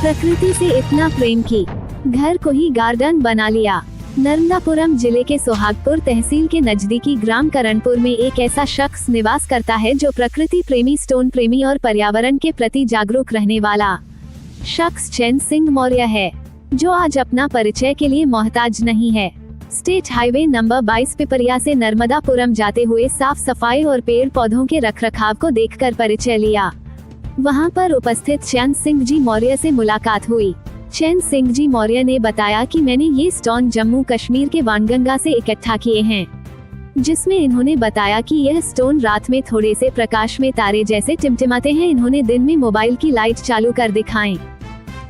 प्रकृति से इतना प्रेम की घर को ही गार्डन बना लिया। नर्मदापुरम जिले के सोहागपुर तहसील के नजदीकी ग्राम करणपुर में एक ऐसा शख्स निवास करता है जो प्रकृति प्रेमी, स्टोन प्रेमी और पर्यावरण के प्रति जागरूक रहने वाला शख्स चैन सिंह मौर्य है, जो आज अपना परिचय के लिए मोहताज नहीं है। स्टेट हाईवे नंबर 22 पिपरिया से नर्मदापुरम जाते हुए साफ सफाई और पेड़ पौधों के रखरखाव को देखकर परिचय लिया। वहां पर उपस्थित चैन सिंह जी मौर्य से मुलाकात हुई। चैन सिंह जी मौर्य ने बताया कि मैंने ये स्टोन जम्मू कश्मीर के वानगंगा से इकट्ठा किए हैं, जिसमें इन्होंने बताया कि यह स्टोन रात में थोड़े से प्रकाश में तारे जैसे टिमटिमाते हैं। इन्होंने दिन में मोबाइल की लाइट चालू कर दिखाएं,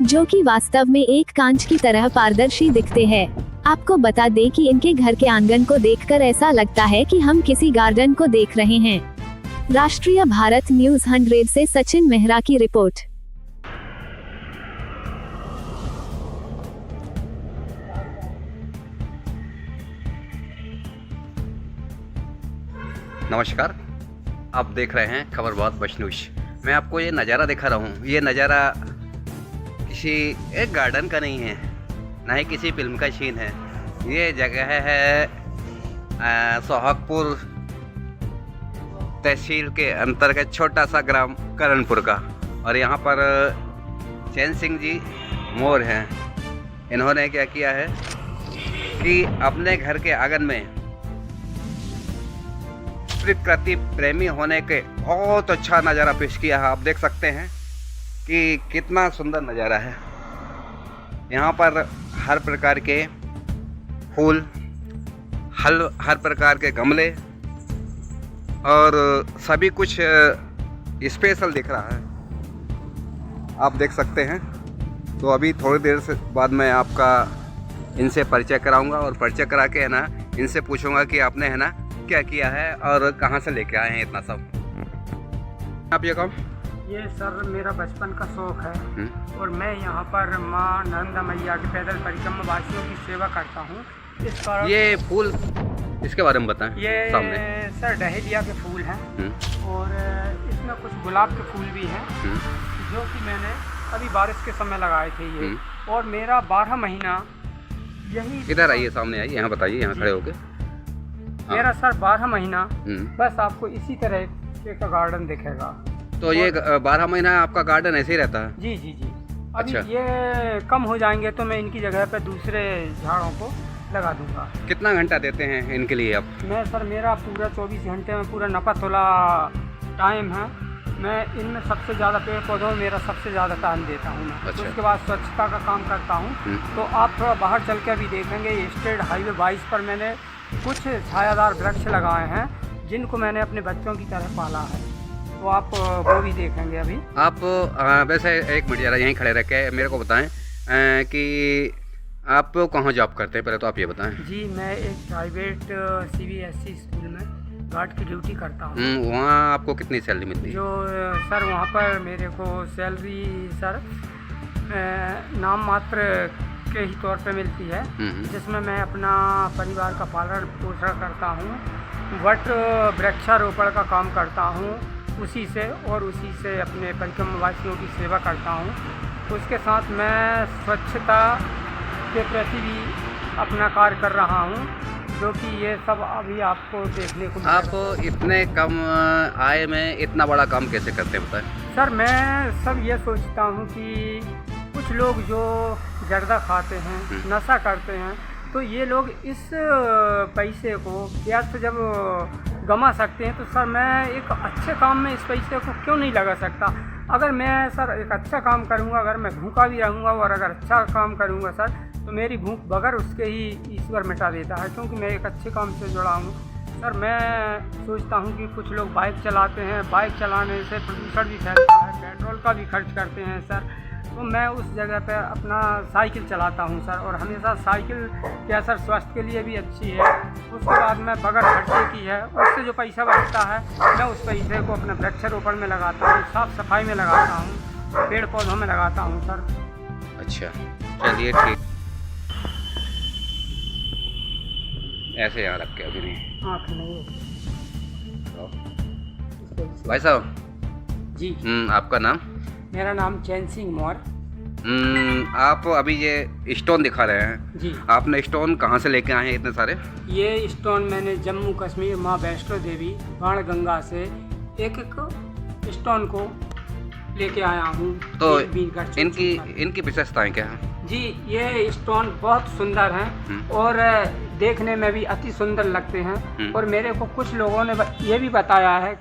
जो कि वास्तव में एक कांच की तरह पारदर्शी दिखते हैं। आपको बता दें कि इनके घर के आंगन को देखकर ऐसा लगता है कि हम किसी गार्डन को देख रहे हैं। राष्ट्रीय भारत न्यूज 100 से सचिन मेहरा की रिपोर्ट। नमस्कार, आप देख रहे हैं खबर बात बशनूश। मैं आपको ये नज़ारा दिखा रहा हूँ। ये नज़ारा किसी एक गार्डन का नहीं है, ना ही किसी फिल्म का सीन है। ये जगह है सोहागपुर तहसील के अंतर्गत छोटा सा ग्राम करणपुर का। और यहाँ पर चैन सिंह जी मौर्य हैं। इन्होंने क्या किया है कि अपने घर के आंगन में प्रकृति प्रेमी होने के बहुत अच्छा नज़ारा पेश किया है। आप देख सकते हैं कि कितना सुंदर नज़ारा है। यहाँ पर हर प्रकार के फूल, हर प्रकार के गमले और सभी कुछ स्पेशल दिख रहा है। आप देख सकते हैं। तो अभी थोड़ी देर से बाद मैं आपका इनसे परिचय कराऊंगा और परिचय करा के है ना, इनसे पूछूंगा कि आपने है ना क्या किया है और कहाँ से लेके आए हैं इतना सब। आप ये कौन? ये सर मेरा बचपन का शौक़ है और मैं यहाँ पर माँ नर्मदा मैया के पैदल परिक्रमा वासियों की सेवा करता हूँ। इस कारण ये फूल इसके बारे में बताएं। ये सामने सर डहेलिया के फूल हैं और इसमें कुछ गुलाब के फूल भी हैं, जो कि मैंने अभी बारिश के समय लगाए थे ये। और मेरा 12 महीना यही। इधर आइए, सामने आइए, यहाँ बताइए, यहाँ खड़े होके। मेरा सर 12 महीना बस आपको इसी तरह एक गार्डन दिखेगा। तो ये 12 महीना आपका गार्डन ऐसे ही रहता है? जी जी जी। अभी अच्छा। ये कम हो जाएंगे तो मैं इनकी जगह पे दूसरे झाड़ों को लगा दूंगा। कितना घंटा देते हैं इनके लिए आप? मैं सर मेरा पूरा 24 घंटे में पूरा नपा-तुला टाइम है। मैं इनमें सबसे ज़्यादा पेड़ पौधों में मेरा सबसे ज़्यादा टाइम देता हूँ मैं। अच्छा। उसके बाद स्वच्छता का काम करता हूँ। तो आप थोड़ा बाहर चल के भी देखेंगे, स्टेट हाईवे 22 पर मैंने कुछ छायादार वृक्ष लगाए हैं, जिनको मैंने अपने बच्चों की तरह पाला है। तो आप वो भी देखेंगे अभी। आप वैसे एक मिनट ज़रा यहीं खड़े रह के मेरे को बताएं कि आप कहाँ जॉब करते हैं, पहले तो आप ये बताएं। जी, मैं एक प्राइवेट CBSE स्कूल में गार्ड की ड्यूटी करता हूँ। वहाँ आपको कितनी सैलरी मिलती है? जो सर वहाँ पर मेरे को सैलरी सर नाम मात्र के ही तौर पे मिलती है, जिसमें मैं अपना परिवार का पालन पोषण करता हूँ। वट वृक्षारोपण का काम करता हूँ उसी से, और उसी से अपने परिक्रमा वासियों की सेवा करता हूँ। उसके साथ मैं स्वच्छता के प्रति भी अपना कार्य कर रहा हूँ, जो कि ये सब अभी आपको देखने को मिलेगा। आप इतने कम आय में इतना बड़ा काम कैसे करते हैं बताएं? सर मैं सब ये सोचता हूँ कि कुछ लोग जो जर्दा खाते हैं, नशा करते हैं, तो ये लोग इस पैसे को व्यर्थ जब गंवा सकते हैं, तो सर मैं एक अच्छे काम में इस पैसे को क्यों नहीं लगा सकता। अगर मैं सर एक अच्छा काम करूँगा, अगर मैं भूखा भी रहूँगा और अगर अच्छा काम करूँगा सर, तो मेरी भूख बगैर उसके ही ईश्वर मिटा देता है, क्योंकि मैं एक अच्छे काम से जुड़ा हूँ। सर मैं सोचता हूँ कि कुछ लोग बाइक चलाते हैं, बाइक चलाने से प्रदूषण भी फैलता है, पेट्रोल का भी खर्च करते हैं सर। तो मैं उस जगह पे अपना साइकिल चलाता हूँ सर, और हमेशा साइकिल क्या सर स्वास्थ्य के लिए भी अच्छी है। उसके बाद मैं बगैर खर्चे की है, उससे जो पैसा बचता है मैं उस पैसे को अपने वृक्षारोपण में लगाता हूँ, साफ़ सफाई में लगाता हूँ, पेड़ पौधों में लगाता हूँ सर। अच्छा, चलिए ठीक। ऐसे यहाँ रख के अभी नहीं। आँख नहीं भाई साहब जी। आपका नाम? मेरा नाम चैन सिंह मौर्य। आप अभी ये स्टोन दिखा रहे हैं, जी। आपने स्टोन कहाँ से लेके आए हैं इतने सारे? ये स्टोन मैंने जम्मू कश्मीर माँ वैष्णो देवी बाणगंगा से एक स्टोन को लेके आया हूँ। तो बीनगढ़ इनकी विशेषताएं क्या हैं? जी, ये स्टोन बहुत सुंदर हैं और देखने में भी अति सुंदर लगते हैं। और मेरे को कुछ लोगों ने ये भी बताया है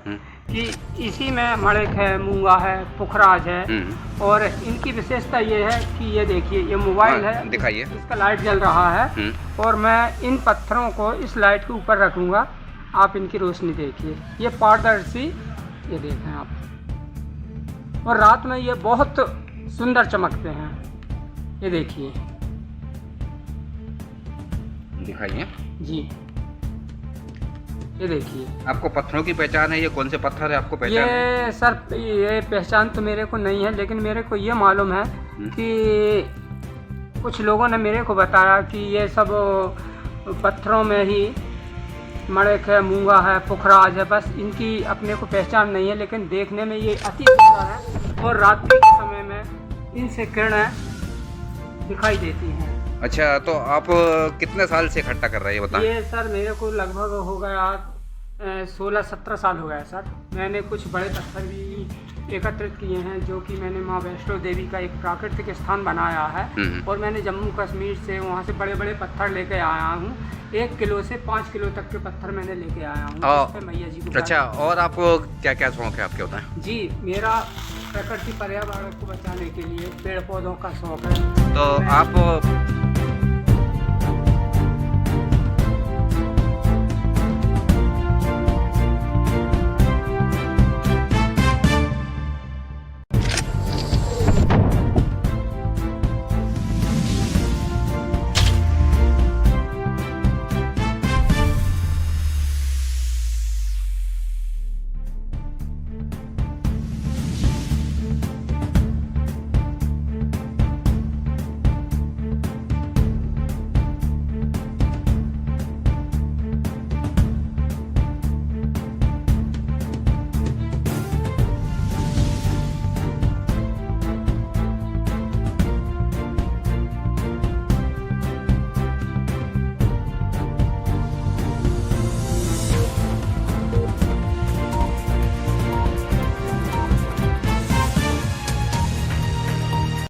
कि इसी में मणिक है, मूंगा है, पुखराज है। और इनकी विशेषता ये है कि ये देखिए, ये मोबाइल है, दिखाइए। इसका लाइट जल रहा है और मैं इन पत्थरों को इस लाइट के ऊपर रखूँगा। आप इनकी रोशनी देखिए, ये पारदर्शी, ये देखें आप, और रात में ये बहुत सुंदर चमकते हैं। ये देखिए, दिखाइए जी, ये देखिए। आपको पत्थरों की पहचान है? ये कौन से पत्थर है आपको पहचान है? ये सर, ये पहचान तो मेरे को नहीं है, लेकिन मेरे को ये मालूम है कि कुछ लोगों ने मेरे को बताया कि ये सब पत्थरों में ही मणिक है, मूंगा है, पुखराज है। बस इनकी अपने को पहचान नहीं है, लेकिन देखने में ये अति सुंदर है और रात्रि के समय में इनसे किरणें दिखाई देती हैं। अच्छा, तो आप कितने साल से इकट्ठा कर रहे हैं, बताएं? ये सर मेरे को लगभग हो गया 16-17 साल हो गया सर। मैंने कुछ बड़े पत्थर भी एकत्रित किए हैं, जो कि मैंने माँ वैष्णो देवी का एक प्राकृतिक स्थान बनाया है। और मैंने जम्मू कश्मीर से वहाँ से बड़े बड़े पत्थर लेके आया हूँ। 1 किलो से 5 किलो तक के पत्थर मैंने लेके आया हूँ मैया जी को। अच्छा, और आपको क्या क्या शौक है आपके, बताएं? जी, मेरा प्रकृति पर्यावरण को बचाने के लिए पेड़ पौधों का शौक है। तो आप